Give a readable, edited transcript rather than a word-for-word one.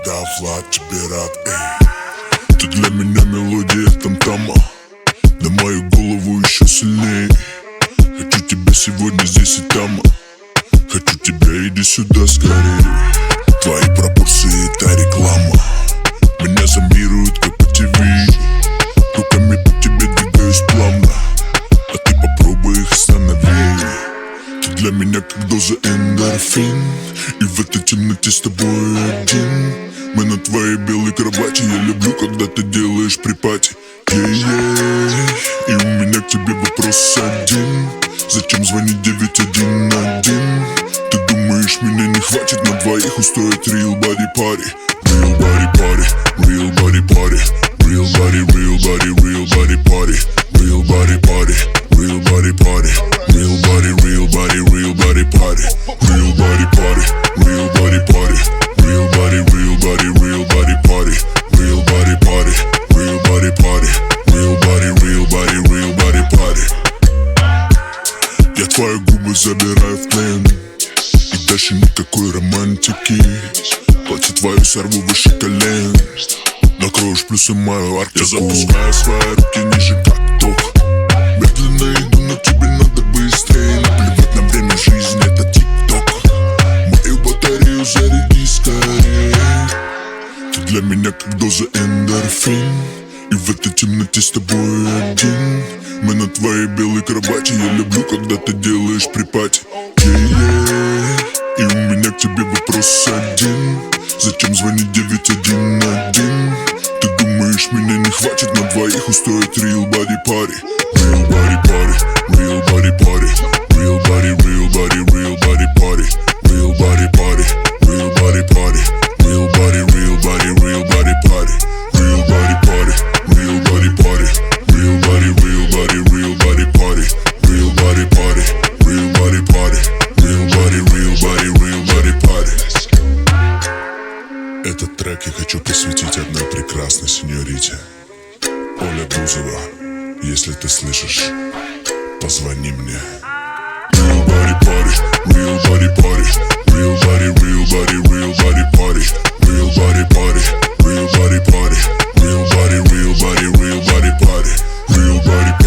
Да, Влад, тебе рад, Ты для меня мелодия там-тама, на мою голову еще сильнее. Хочу тебя сегодня здесь и там. Хочу тебя, иди сюда скорее. Твои пропорции — это реклама. Меня зомбируют, как по ТВ. Руками по тебе двигаюсь плавно, а ты попробуй их останови. Ты для меня как доза эндорфин, и в этой темноте с тобой один. Мы на твоей белой кровати. Я люблю, когда ты делаешь припати. И у меня к тебе вопрос один: зачем звонить 911? Ты думаешь, меня не хватит на двоих устроить real body party? Real body party, real body party, real body party, real body party, real body party, real body party, real body party, real body party, real body party, real body party, real body party, real body party, real body party, real body party. Я твои губы забираю в плен, и дальше никакой романтики. Платье твое сорву выше колен, накроешь плюсом мою Арктику. Я запускаю свои руки ниже, как ток. Медленно иду, но тебе надо быстрее. Наплевать на время, жизни — это тик-ток. Мою батарею заряди скорее. Ты для меня как доза эндорфин, и в этой темноте с тобой один. Мы на твоей белой кровати. Я люблю, когда ты делаешь припати. И у меня к тебе вопрос один: зачем звонить 911? Ты думаешь, меня не хватит на двоих устроить real body party? Real body party, real body party, real body party, real body party, real body party, real body party, real body party, real body party, real body party, real body party, real body party, real body party, real body party, real body party. Этот трек я хочу посвятить одной прекрасной сеньорите, Оля Бузова. Если ты слышишь, позвони мне. Real body party, real body party, real body party, real body party, real body party, real body party, real body party, real body party.